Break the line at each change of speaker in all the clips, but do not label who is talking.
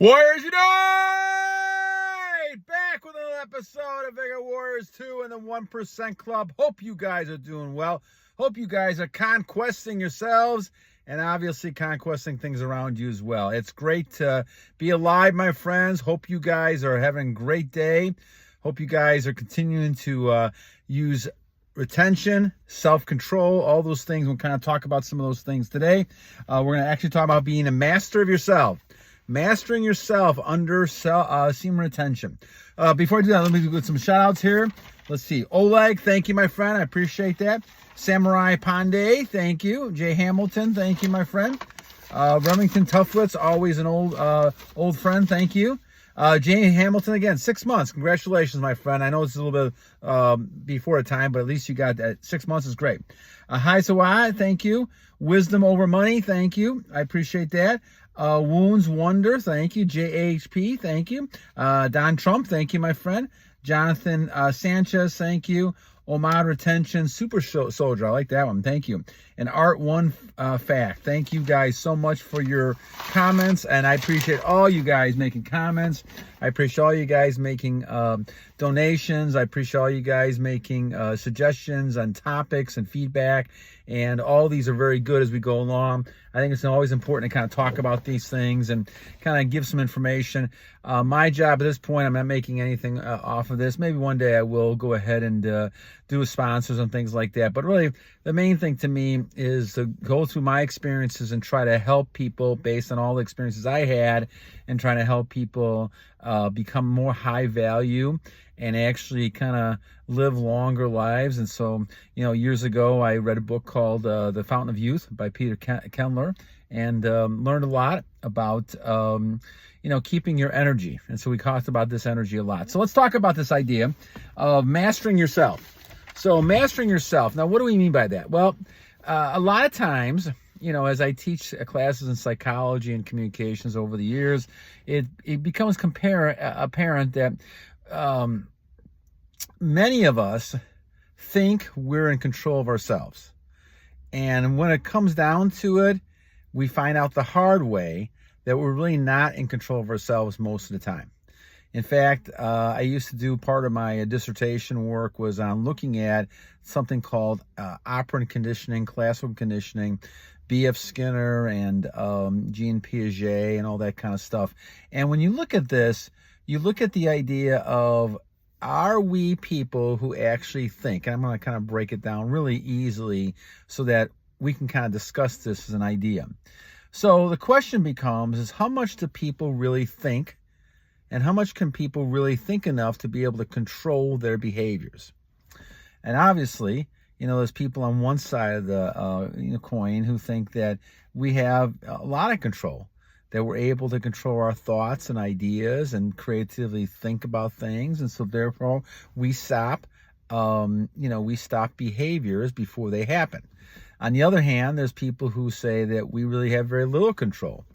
Warriors Unite! Back with another episode of Vigor Warriors 2 and the 1% Club. Hope you guys are doing well. Hope you guys are conquesting yourselves and obviously conquesting things around you as well. It's great to be alive, my friends. Hope you guys are having a great day. Hope you guys are continuing to use retention, self-control, all those things. We'll kind of talk about some of those things today. We're going to actually talk about being a master of yourself. Mastering yourself under semen retention. Before I do that, let me do some shout outs here. Let's see. Oleg, thank you, my friend. I appreciate that. Samurai Ponda, thank you. Jay Hamilton, thank you, my friend. Remington tufflips, always an old friend. Thank you. Jay Hamilton again, 6 months. Congratulations, my friend. I know it's a little bit before a time, but at least you got that. 6 months is great. Hiziyahi, thank you. Wisdom over money, thank you. I appreciate that. Wounds Wonder, thank you. JHP, thank you. Don Trump, thank you, my friend. Jonathan Sanchez, thank you. Omad Retention, Super Soldier, I like that one, thank you. And Art One Fact, thank you guys so much for your comments, and I appreciate all you guys making comments. I appreciate all you guys making donations. I appreciate all you guys making suggestions on topics and feedback, and all these are very good as we go along. I think it's always important to kind of talk about these things and kind of give some information. My job at this point, I'm not making anything off of this. Maybe one day I will go ahead and do sponsors and things like that. But really, the main thing to me is to go through my experiences and try to help people based on all the experiences I had, and trying to help people become more high value and actually kind of live longer lives. And so, years ago, I read a book called The Fountain of Youth by Peter Kendler, and learned a lot about, keeping your energy. And so we talked about this energy a lot. So let's talk about this idea of mastering yourself. So mastering yourself. Now, what do we mean by that? Well, a lot of times, as I teach classes in psychology and communications over the years, it becomes apparent that many of us think we're in control of ourselves. And when it comes down to it, we find out the hard way that we're really not in control of ourselves most of the time. In fact, I used to do part of my dissertation work was on looking at something called operant conditioning, classical conditioning, B.F. Skinner and Jean Piaget and all that kind of stuff. And when you look at this, you look at the idea of, are we people who actually think? And I'm going to kind of break it down really easily so that we can kind of discuss this as an idea. So the question becomes, is how much do people really think? And how much can people really think enough to be able to control their behaviors? And obviously, there's people on one side of the coin who think that we have a lot of control, that we're able to control our thoughts and ideas and creatively think about things. And so therefore we stop behaviors before they happen. On the other hand, there's people who say that we really have very little control,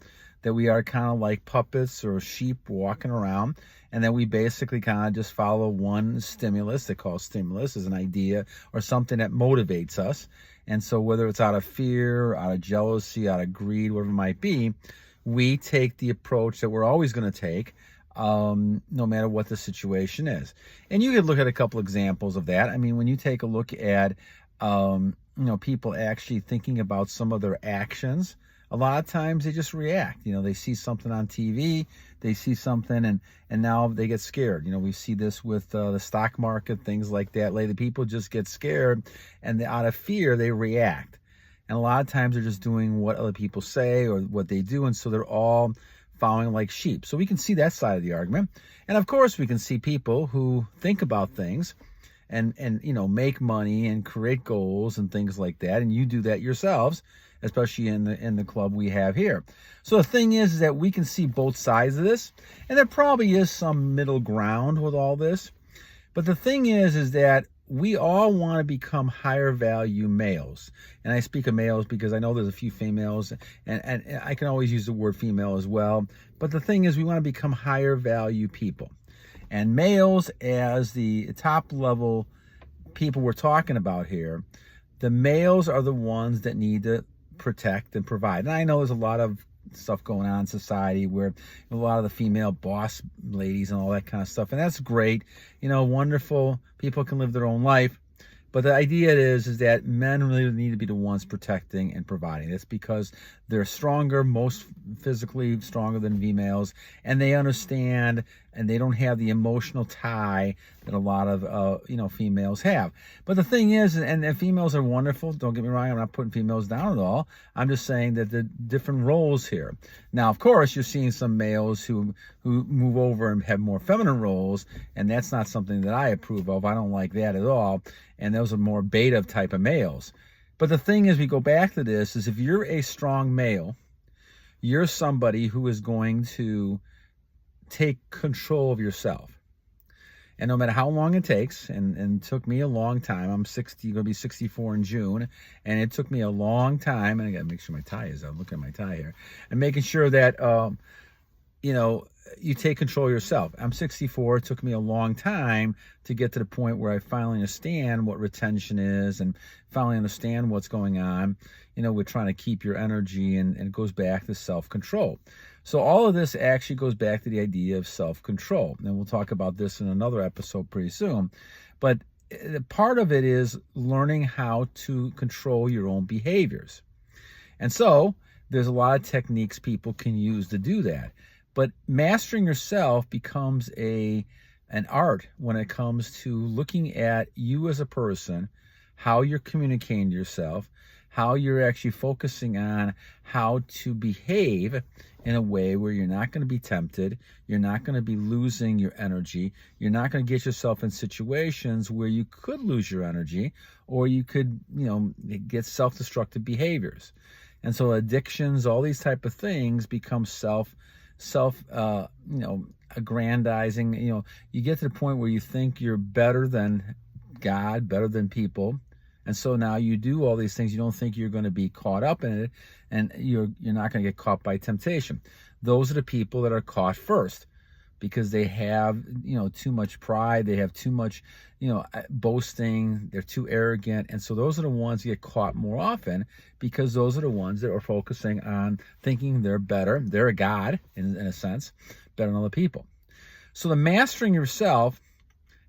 that we are kind of like puppets or sheep walking around, and that we basically kind of just follow one stimulus. They call stimulus as an idea or something that motivates us. And so whether it's out of fear, out of jealousy, out of greed, whatever it might be, we take the approach that we're always going to take, no matter what the situation is. And you could look at a couple examples of that. I mean, when you take a look at, people actually thinking about some of their actions, a lot of times they just react. They see something on TV, they see something, and now they get scared. We see this with the stock market, things like that. Lately, people just get scared, and out of fear, they react. And a lot of times they're just doing what other people say or what they do, and so they're all following like sheep. So we can see that side of the argument. And of course, we can see people who think about things and make money and create goals and things like that. And you do that yourselves, especially in the club we have here. So the thing is that we can see both sides of this, and there probably is some middle ground with all this. But the thing is that we all want to become higher value males. And I speak of males because I know there's a few females, and I can always use the word female as well. But the thing is, we want to become higher value people. And males, as the top level people we're talking about here, the males are the ones that need to protect and provide. And I know there's a lot of stuff going on in society where a lot of the female boss ladies and all that kind of stuff. And that's great. Wonderful. People can live their own life. But the idea is that men really need to be the ones protecting and providing. That's because they're stronger, most physically stronger than females, and they understand, and they don't have the emotional tie that a lot of females have. But the thing is, and females are wonderful. Don't get me wrong. I'm not putting females down at all. I'm just saying that the different roles here. Now, of course, you're seeing some males who move over and have more feminine roles, and that's not something that I approve of. I don't like that at all. And those are more beta type of males. But the thing is, we go back to this, is if you're a strong male, you're somebody who is going to take control of yourself. And no matter how long it takes, and it took me a long time, I'm going to be 64 in June, and it took me a long time, and I got to make sure my tie is out. Look at my tie here. And making sure that, you take control of yourself. I'm 64. It took me a long time to get to the point where I finally understand what retention is and finally understand what's going on. We're trying to keep your energy, and it goes back to self-control. So all of this actually goes back to the idea of self-control. And we'll talk about this in another episode pretty soon. But part of it is learning how to control your own behaviors. And so there's a lot of techniques people can use to do that. But mastering yourself becomes an art when it comes to looking at you as a person, how you're communicating to yourself, how you're actually focusing on how to behave in a way where you're not going to be tempted, you're not going to be losing your energy, you're not going to get yourself in situations where you could lose your energy, or you could, get self-destructive behaviors. And so addictions, all these type of things become aggrandizing. You get to the point where you think you're better than God, better than people, and so now you do all these things. You don't think you're going to be caught up in it, and you're not going to get caught by temptation. Those are the people that are caught first, because they have too much pride, they have too much boasting, they're too arrogant, and so those are the ones that get caught more often, because those are the ones that are focusing on thinking they're better, they're a god in a sense, better than other people. So the mastering yourself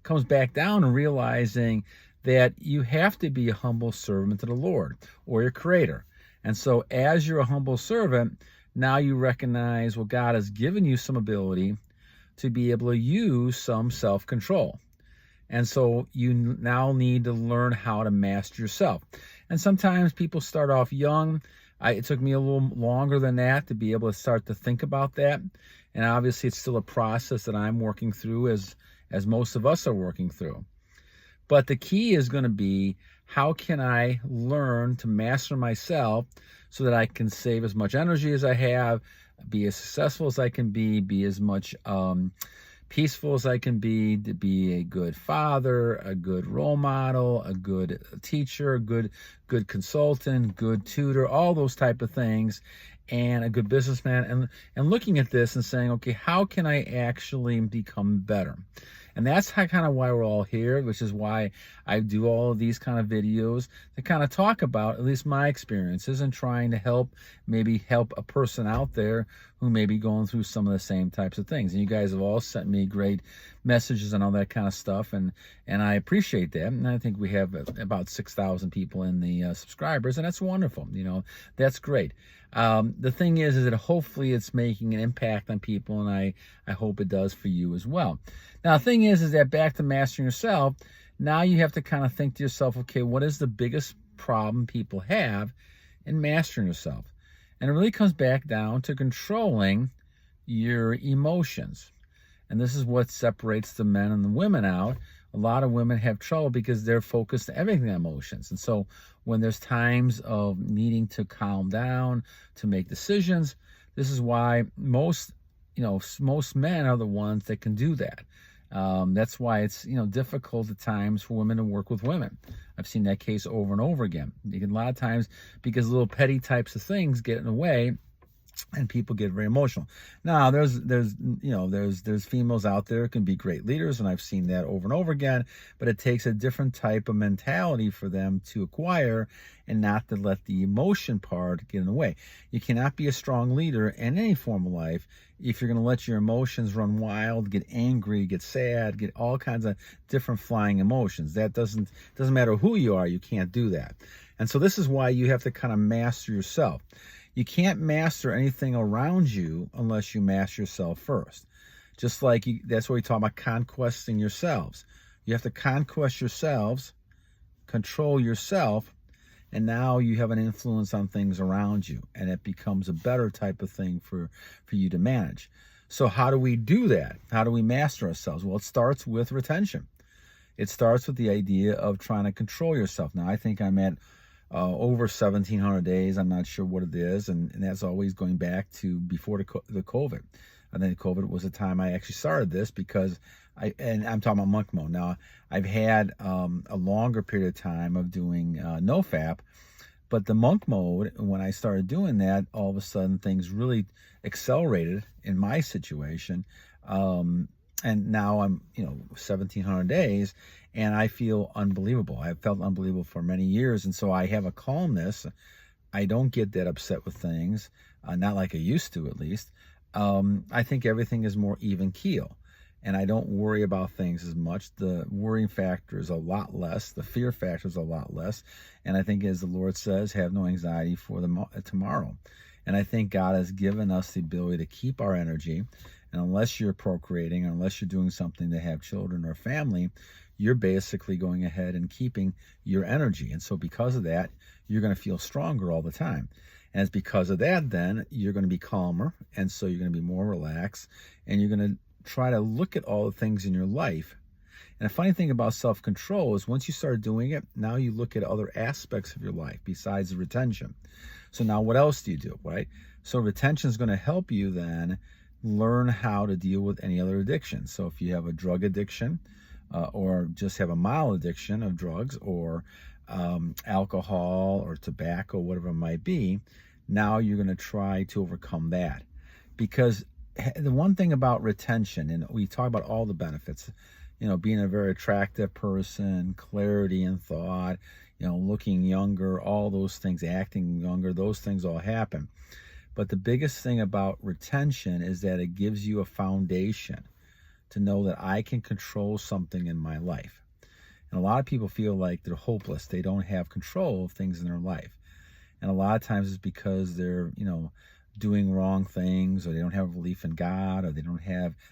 comes back down to realizing that you have to be a humble servant to the Lord or your Creator. And so as you're a humble servant, now you recognize, well, God has given you some ability to be able to use some self-control. And so you now need to learn how to master yourself. And sometimes people start off young. It took me a little longer than that to be able to start to think about that. And obviously it's still a process that I'm working through, as most of us are working through. But the key is going to be, how can I learn to master myself so that I can save as much energy as I have, be as successful as I can be as much peaceful as I can be, to be a good father, a good role model, a good teacher, a good consultant, good tutor, all those type of things, and a good businessman, and looking at this and saying, okay, how can I actually become better? And that's kind of why we're all here, which is why I do all of these kind of videos to kind of talk about at least my experiences and trying to help a person out there who may be going through some of the same types of things. And you guys have all sent me great messages and all that kind of stuff, and I appreciate that. And I think we have about 6,000 people in the subscribers, and that's wonderful. That's great. The thing is that hopefully it's making an impact on people, and I hope it does for you as well. Now, the thing is that back to mastering yourself, now you have to kind of think to yourself, okay, what is the biggest problem people have in mastering yourself? And it really comes back down to controlling your emotions. And this is what separates the men and the women out. A lot of women have trouble because they're focused on everything on emotions. And so when there's times of needing to calm down, to make decisions, this is why most men are the ones that can do that. That's why it's difficult at times for women to work with women. I've seen that case over and over again. A lot of times, because little petty types of things get in the way, and people get very emotional. Now, there's females out there who can be great leaders, and I've seen that over and over again, but it takes a different type of mentality for them to acquire and not to let the emotion part get in the way. You cannot be a strong leader in any form of life if you're going to let your emotions run wild, get angry, get sad, get all kinds of different flying emotions. That doesn't matter who you are, you can't do that. And so this is why you have to kind of master yourself. You can't master anything around you unless you master yourself first. Just like that's what we talk about, conquesting yourselves. You have to conquest yourselves, control yourself, and now you have an influence on things around you, and it becomes a better type of thing for you to manage. So how do we do that? How do we master ourselves? Well, it starts with retention. It starts with the idea of trying to control yourself. Now, I think I'm at over 1,700 days. I'm not sure what it is, and that's always going back to before the COVID. I think COVID was the time I actually started this, because I'm talking about monk mode. Now, I've had a longer period of time of doing NoFap, but the monk mode, when I started doing that, all of a sudden things really accelerated in my situation. And now I'm, 1,700 days, and I feel unbelievable. I've felt unbelievable for many years, and so I have a calmness. I don't get that upset with things, not like I used to, at least. I think everything is more even keel, and I don't worry about things as much. The worrying factor is a lot less. The fear factor is a lot less. And I think, as the Lord says, have no anxiety for tomorrow. And I think God has given us the ability to keep our energy. And unless you're procreating, or unless you're doing something to have children or family, you're basically going ahead and keeping your energy. And so because of that, you're going to feel stronger all the time. And it's because of that, then, you're going to be calmer. And so you're going to be more relaxed. And you're going to try to look at all the things in your life. And the funny thing about self-control is, once you start doing it, now you look at other aspects of your life besides the retention. So now what else do you do, right? So retention is going to help you then learn how to deal with any other addiction. So if you have a drug addiction, or just have a mild addiction of drugs, or alcohol or tobacco, whatever it might be, now you're going to try to overcome that. Because the one thing about retention, and we talk about all the benefits, being a very attractive person, clarity in thought, looking younger, all those things, acting younger, those things all happen. But the biggest thing about retention is that it gives you a foundation to know that I can control something in my life. And a lot of people feel like they're hopeless. They don't have control of things in their life. And a lot of times it's because they're, doing wrong things, or they don't have belief in God, or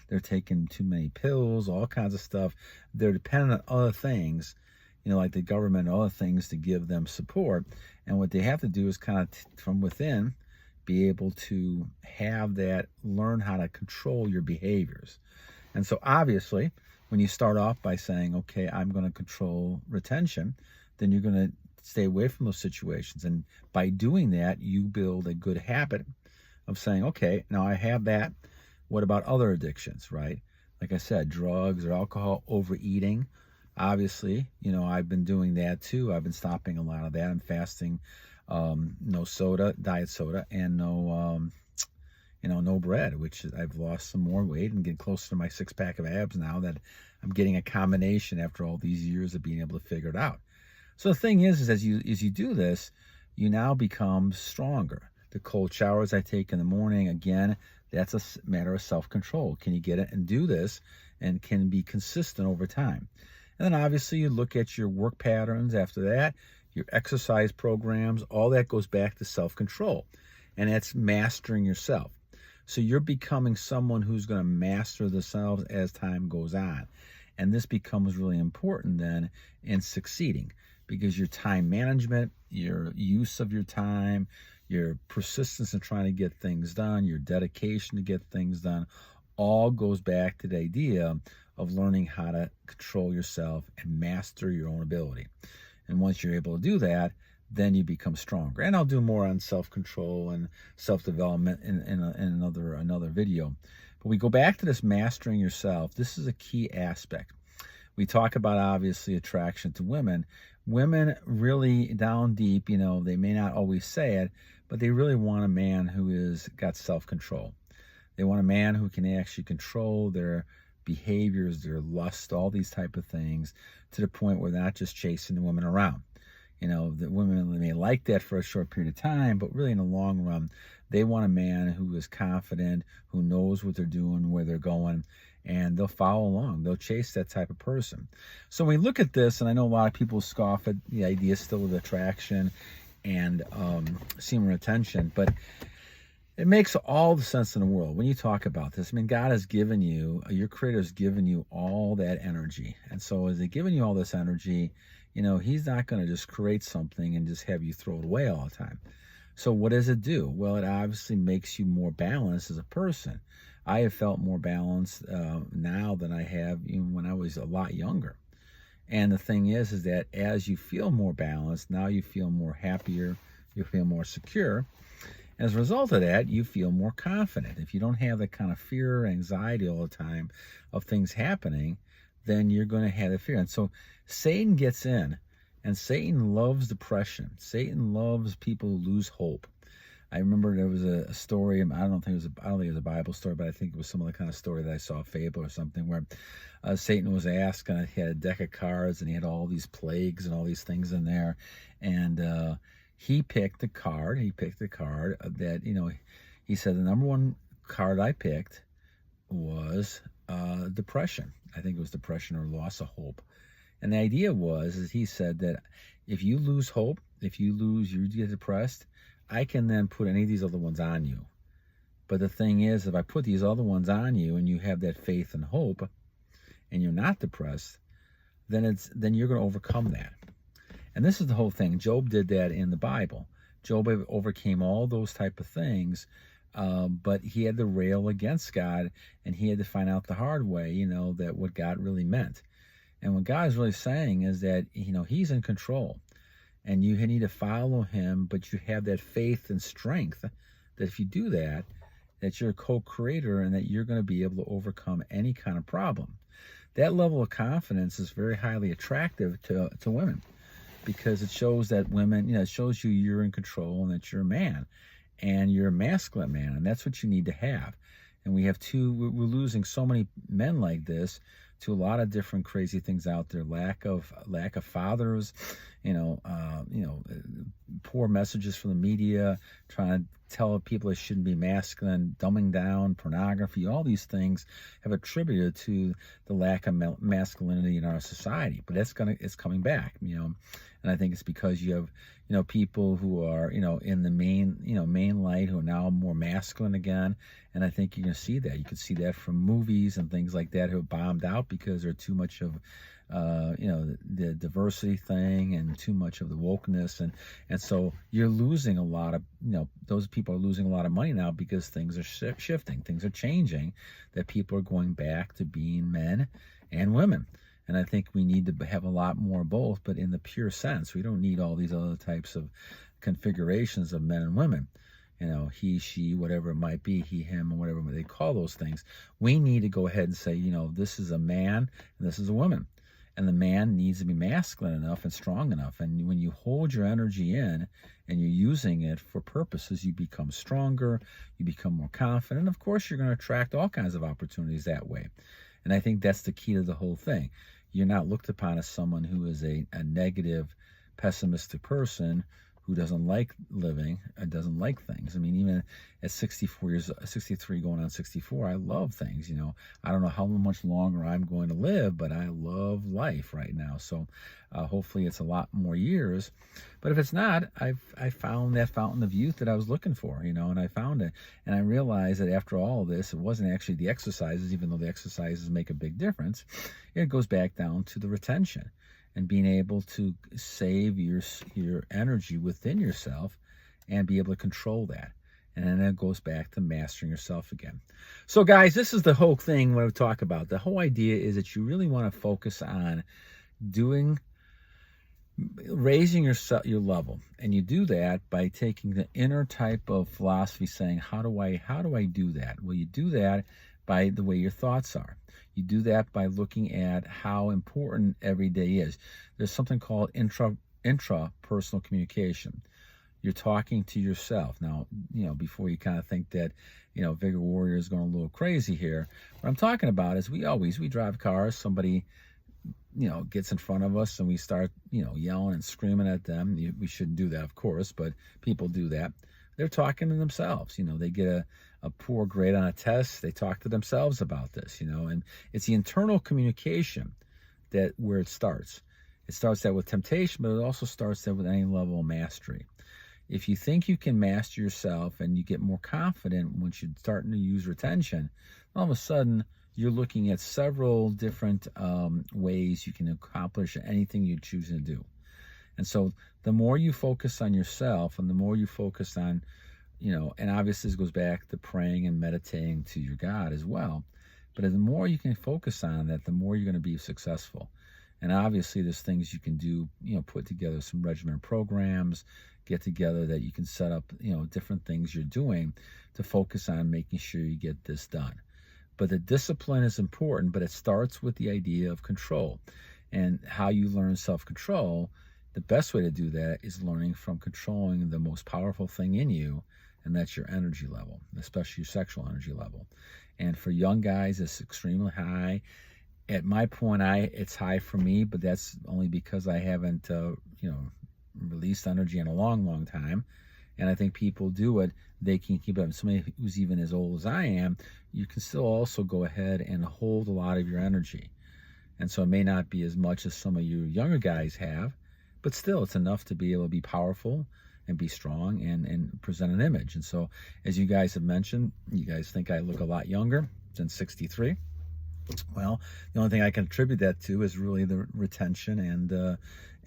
they're taking too many pills, all kinds of stuff. They're dependent on other things, like the government and other things, to give them support. And what they have to do is kind of from within be able to have that, learn how to control your behaviors. And so obviously, when you start off by saying, okay, I'm going to control retention, then you're going to stay away from those situations. And by doing that, you build a good habit of saying, okay, now I have that. What about other addictions, right? Like I said, drugs or alcohol, overeating. Obviously, I've been doing that too. I've been stopping a lot of that. I'm fasting, no soda, diet soda, and no bread, which I've lost some more weight and get closer to my 6-pack of abs now, that I'm getting a combination after all these years of being able to figure it out. So the thing is as you do this, you now become stronger. The cold showers I take in the morning, again, that's a matter of self-control. Can you get it and do this, and can be consistent over time? And then obviously you look at your work patterns after that, your exercise programs, all that goes back to self-control. And that's mastering yourself. So you're becoming someone who's going to master themselves as time goes on. And this becomes really important then in succeeding, because your time management, your use of your time, your persistence in trying to get things done, your dedication to get things done, all goes back to the idea of learning how to control yourself and master your own ability. And once you're able to do that, then you become stronger. And I'll do more on self-control and self-development in another video. But we go back to this mastering yourself. This is a key aspect. We talk about, obviously, attraction to women. Women really down deep, they may not always say it, but they really want a man who is got self-control. They want a man who can actually control their behaviors, their lust, all these type of things, to the point where they're not just chasing the women around. The women may like that for a short period of time, but really in the long run, they want a man who is confident, who knows what they're doing, where they're going, and they'll follow along. They'll chase that type of person. So when we look at this, and I know a lot of people scoff at the idea still of attraction and semen retention, but it makes all the sense in the world when you talk about this. I mean, God has given you, your Creator has given you all that energy. And so as He's given you all this energy, He's not going to just create something and just have you throw it away all the time. So what does it do? Well, it obviously makes you more balanced as a person. I have felt more balanced now than I have even when I was a lot younger. And the thing is that as you feel more balanced, now you feel more happier, you feel more secure. As a result of that, you feel more confident. If you don't have that kind of fear or anxiety all the time of things happening, then you're going to have the fear. And so Satan gets in, and Satan loves depression. Satan loves people who lose hope. I remember there was a story, I don't think it was a Bible story, but I think it was some other kind of story that I saw, a fable or something, where Satan was asked, and he had a deck of cards, and he had all these plagues and all these things in there, and he picked the card that, he said the number one card I picked was depression. I think it was depression or loss of hope. And the idea is he said that if you lose hope, you get depressed, I can then put any of these other ones on you. But the thing is, if I put these other ones on you and you have that faith and hope and you're not depressed, then you're going to overcome that. And this is the whole thing. Job did that in the Bible. Job overcame all those type of things, but he had to rail against God, and he had to find out the hard way, that what God really meant. And what God is really saying is that, He's in control, and you need to follow Him, but you have that faith and strength that if you do that you're a co-creator and that you're going to be able to overcome any kind of problem. That level of confidence is very highly attractive to women, because it shows that women, it shows you're in control and that you're a man and you're a masculine man, and that's what you need to have. And we're losing so many men like this to a lot of different crazy things out there. Lack of fathers, poor messages from the media, trying to tell people they shouldn't be masculine, dumbing down, pornography, all these things have attributed to the lack of masculinity in our society. But it's coming back, and I think it's because you have, people who are, in the main light, who are now more masculine again. And I think you're going to see that. You can see that from movies and things like that who have bombed out because there's too much of, the diversity thing and too much of the wokeness. And so you're losing a lot of, those people are losing a lot of money now because things are shifting. Things are changing, that people are going back to being men and women. And I think we need to have a lot more of both, but in the pure sense. We don't need all these other types of configurations of men and women. He, she, whatever it might be, he, him, or whatever they call those things. We need to go ahead and say, this is a man and this is a woman. And the man needs to be masculine enough and strong enough. And when you hold your energy in and you're using it for purposes, you become stronger, you become more confident. And of course, you're going to attract all kinds of opportunities that way. And I think that's the key to the whole thing. You're not looked upon as someone who is a negative, pessimistic person who doesn't like living and doesn't like things. I mean, even at 63 going on 64, I love things, I don't know how much longer I'm going to live, but I love life right now. So hopefully it's a lot more years. But if it's not, I found that fountain of youth that I was looking for, and I found it. And I realized that after all of this, it wasn't actually the exercises, even though the exercises make a big difference. It goes back down to the retention and being able to save your energy within yourself and be able to control that. And then it goes back to mastering yourself again. So guys, this is the whole thing when we talk about. The whole idea is that you really want to focus on raising your level. And you do that by taking the inner type of philosophy, saying, how do I do that? Well, you do that by the way your thoughts are. You do that by looking at how important every day is. There's something called intrapersonal communication. You're talking to yourself. Now, before you kind of think that, Vigor Warrior is going a little crazy here, what I'm talking about is we drive cars, somebody, gets in front of us and we start, yelling and screaming at them. We shouldn't do that, of course, but people do that. They're talking to themselves. They get a poor grade on a test. They talk to themselves about this, and it's the internal communication where it starts. It starts that with temptation, but it also starts that with any level of mastery. If you think you can master yourself and you get more confident once you're starting to use retention, all of a sudden you're looking at several different ways you can accomplish anything you're choosing to do. And so the more you focus on yourself and the more you focus on, and obviously this goes back to praying and meditating to your God as well, but the more you can focus on that, the more you're going to be successful. And obviously there's things you can do, put together some regimen programs, get together that you can set up, different things you're doing to focus on making sure you get this done. But the discipline is important, but it starts with the idea of control. And how you learn self-control, the best way to do that is learning from controlling the most powerful thing in you, and that's your energy level, especially your sexual energy level. And for young guys, it's extremely high. At my point, it's high for me, but that's only because I haven't, released energy in a long, long time. And I think people do it, they can keep it up. Somebody who's even as old as I am, you can still also go ahead and hold a lot of your energy. And so it may not be as much as some of you younger guys have, but still it's enough to be able to be powerful and be strong and present an image. And so, as you guys have mentioned, you guys think I look a lot younger than 63. Well, the only thing I can attribute that to is really the retention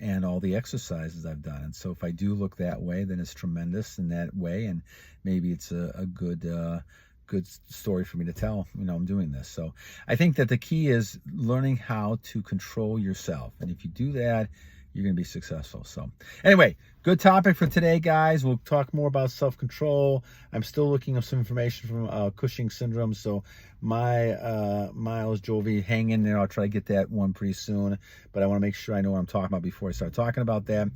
and all the exercises I've done. And so if I do look that way, then it's tremendous in that way, and maybe it's a good story for me to tell, I'm doing this. So I think that the key is learning how to control yourself. And if you do that, you're going to be successful. So anyway, good topic for today, guys. We'll talk more about self-control. I'm still looking up some information from Cushing syndrome. So my Miles Jovi, hang in there. I'll try to get that one pretty soon. But I want to make sure I know what I'm talking about before I start talking about that.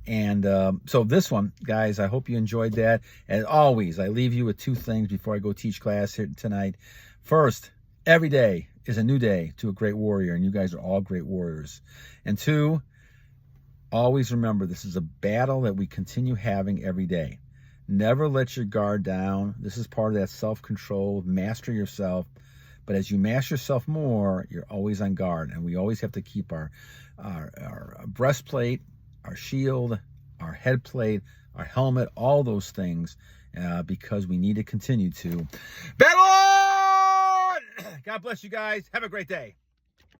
And so this one, guys, I hope you enjoyed that. As always, I leave you with two things before I go teach class here tonight. First, every day is a new day to a great warrior, and you guys are all great warriors. And two, always remember, this is a battle that we continue having every day. Never let your guard down. This is part of that self-control, master yourself. But as you master yourself more, you're always on guard. And we always have to keep our breastplate, our shield, our head plate, our helmet, all those things, because we need to continue to battle on! God bless you guys. Have a great day.